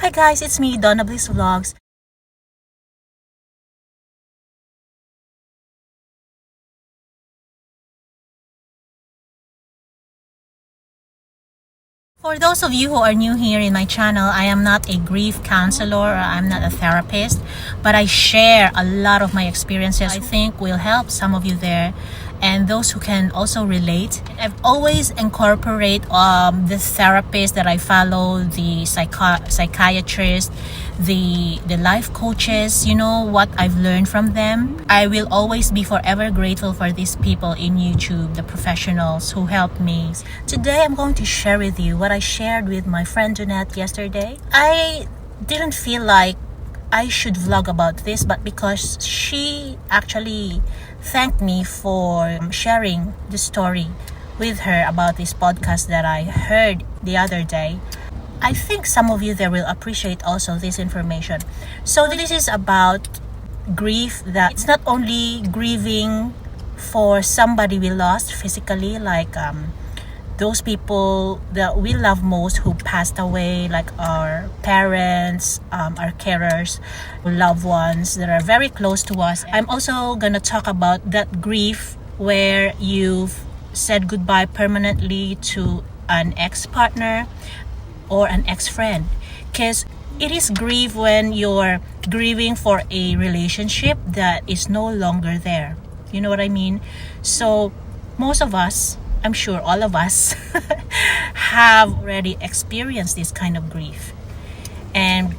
Hi guys, it's me, Donna Bliss Vlogs. For those of you who are new here in my channel, I am not a grief counselor or I'm not a therapist, but I share a lot of my experiences I think will help some of you there and those who can also relate. I've always incorporate the therapist that I follow, the psychiatrist, the life coaches, what I've learned from them. I will always be forever grateful for these people in YouTube, the professionals who helped me. Today I'm going to share with you what I shared with my friend Jeanette yesterday. I didn't feel like I should vlog about this, but because she actually thanked me for sharing the story with her about this podcast that I heard the other day, I think some of you there will appreciate also this information. So this is about grief, that it's not only grieving for somebody we lost physically, like those people that we love most who passed away, like our parents, our carers, loved ones that are very close to us. I'm also gonna talk about that grief where you've said goodbye permanently to an ex-partner or an ex-friend, because it is grief when you're grieving for a relationship that is no longer there. You know what I mean? So most of us, I'm sure all of us have already experienced this kind of grief. And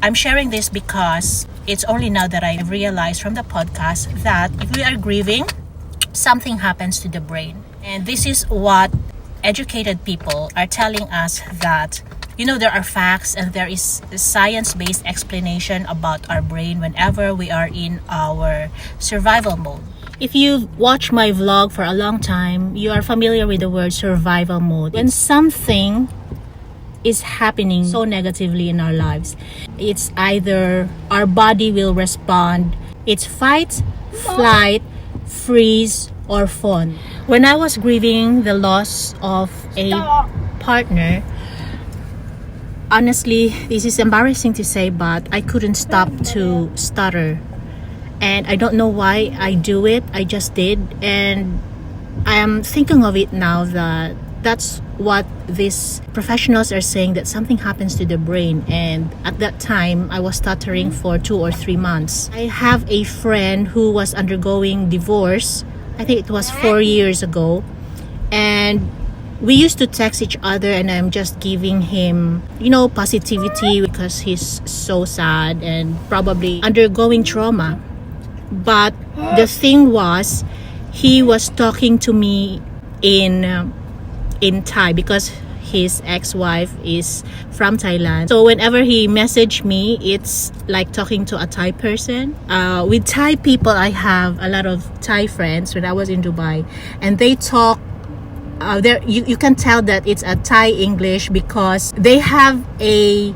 I'm sharing this because it's only now that I realized from the podcast that if we are grieving, something happens to the brain. And this is what educated people are telling us, that there are facts and there is a science-based explanation about our brain whenever we are in our survival mode. If you've watched my vlog for a long time, you are familiar with the word survival mode. When something is happening so negatively in our lives, it's either our body will respond, it's fight, flight, freeze, or fawn. When I was grieving the loss of a partner, honestly, this is embarrassing to say, but I couldn't stop to stutter. And I don't know why I do it. I just did. And I am thinking of it now that that's what these professionals are saying, that something happens to the brain. And at that time, I was stuttering for 2 or 3 months. I have a friend who was undergoing divorce. I think it was 4 years ago. And we used to text each other, and I'm just giving him, positivity because he's so sad and probably undergoing trauma. But the thing was, he was talking to me in Thai because his ex-wife is from Thailand. So whenever he messaged me, it's like talking to a Thai person. With Thai people, I have a lot of Thai friends when I was in Dubai, and they talk. You can tell that it's a Thai English because they have a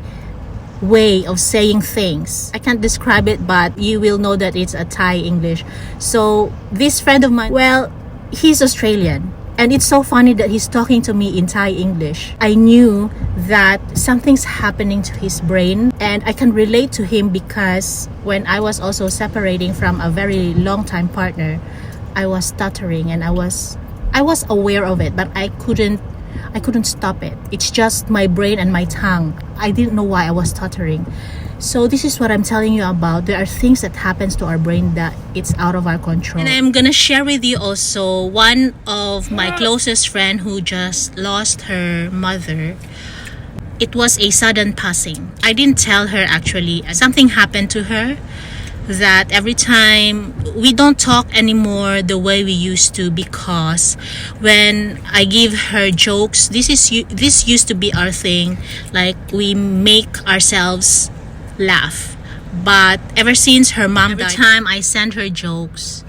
way of saying things. I can't describe it, but you will know that it's a Thai English. So this friend of mine, well, he's Australian, and it's so funny that he's talking to me in Thai English. I knew that something's happening to his brain, and I can relate to him because when I was also separating from a very long time partner, I was stuttering, and I was aware of it, but I couldn't stop it. It's just my brain and my tongue. I didn't know why I was stuttering. So this is what I'm telling you about. There are things that happens to our brain that it's out of our control. And I'm gonna share with you also one of my closest friend who just lost her mother. It was a sudden passing. I didn't tell her actually. Something happened to her that every time we don't talk anymore the way we used to, because when I give her jokes, this used to be our thing, like we make ourselves laugh. But ever since her mom died, every time I send her jokes,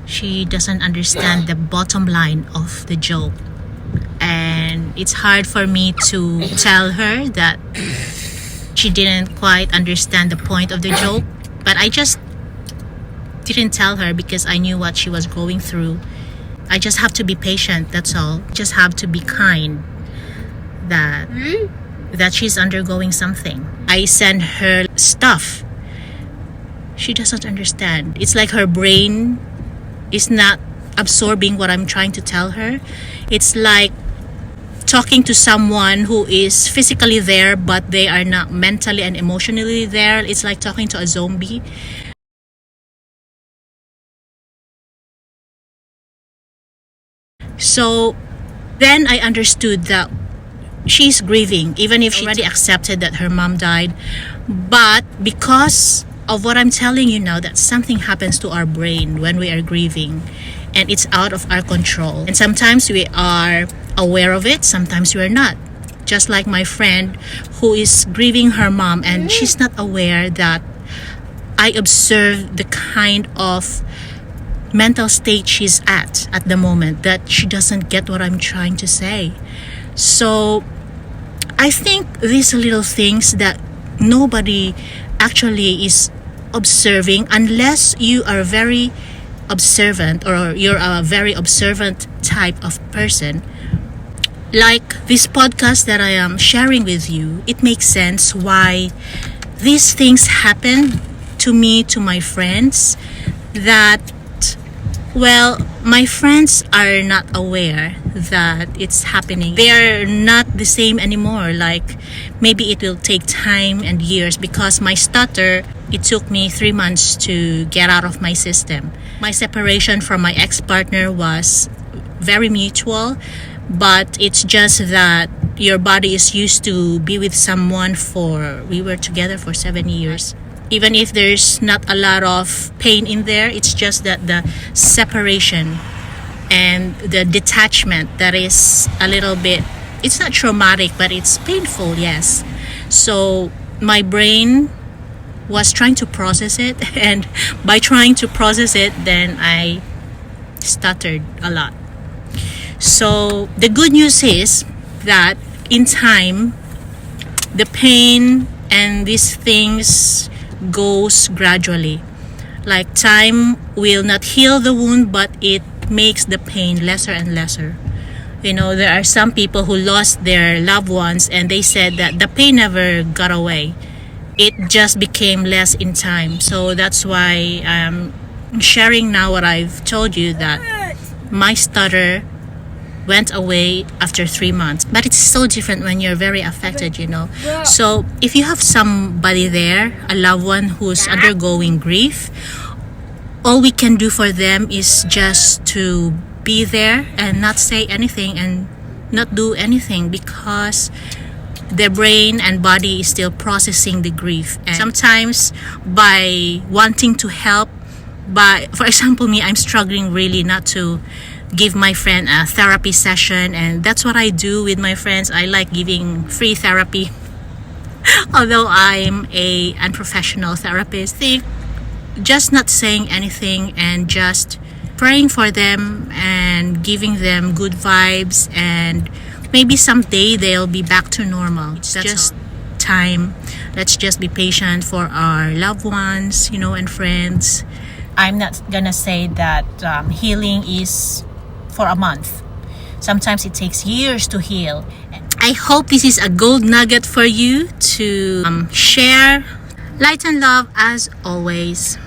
she doesn't understand the bottom line of the joke, and it's hard for me to tell her that she didn't quite understand the point of the joke. But I just didn't tell her because I knew what she was going through. I just have to be patient, that's all. Just have to be kind. That that she's undergoing something. I send her stuff. She doesn't understand. It's like her brain is not absorbing what I'm trying to tell her. It's like talking to someone who is physically there but they are not mentally and emotionally there. It's like talking to a zombie. So then I understood that she's grieving, even if she already accepted that her mom died. But because of what I'm telling you now, that something happens to our brain when we are grieving and it's out of our control. And sometimes we are aware of it, sometimes we are not. Just like my friend who is grieving her mom and she's not aware that I observe the kind of mental state she's at the moment, that she doesn't get what I'm trying to say. So I think these little things that nobody actually is observing, unless you are very observant or you're a very observant type of person. Like this podcast that I am sharing with you, it makes sense why these things happen to me, to my friends, that, well, my friends are not aware that it's happening. They're not the same anymore. Like maybe it will take time and years, because my stutter, it took me 3 months to get out of my system. My separation from my ex-partner was very mutual, but it's just that your body is used to be with someone we were together for 7 years. Even if there's not a lot of pain in there, it's just that the separation and the detachment that is a little bit, it's not traumatic, but it's painful, yes. So my brain was trying to process it, and by trying to process it, then I stuttered a lot. So the good news is that in time, the pain and these things goes gradually. Like time will not heal the wound, but it makes the pain lesser and lesser. You know, there are some people who lost their loved ones and they said that the pain never got away. It just became less in time. So that's why I'm sharing now what I've told you, that my stutter went away after 3 months. But it's so different when you're very affected, you know. So if you have somebody there, a loved one who's undergoing grief, all we can do for them is just to be there and not say anything and not do anything, because their brain and body is still processing the grief. And sometimes by wanting to help, for example, me, I'm struggling really not to give my friend a therapy session, and that's what I do with my friends. I like giving free therapy although I'm a unprofessional therapist. Just not saying anything and just praying for them and giving them good vibes, and maybe someday they'll be back to normal. It's just time. Let's just be patient for our loved ones, and friends. I'm not gonna say that healing is for a month. Sometimes it takes years to heal. I hope this is a gold nugget for you to share. Light and love as always.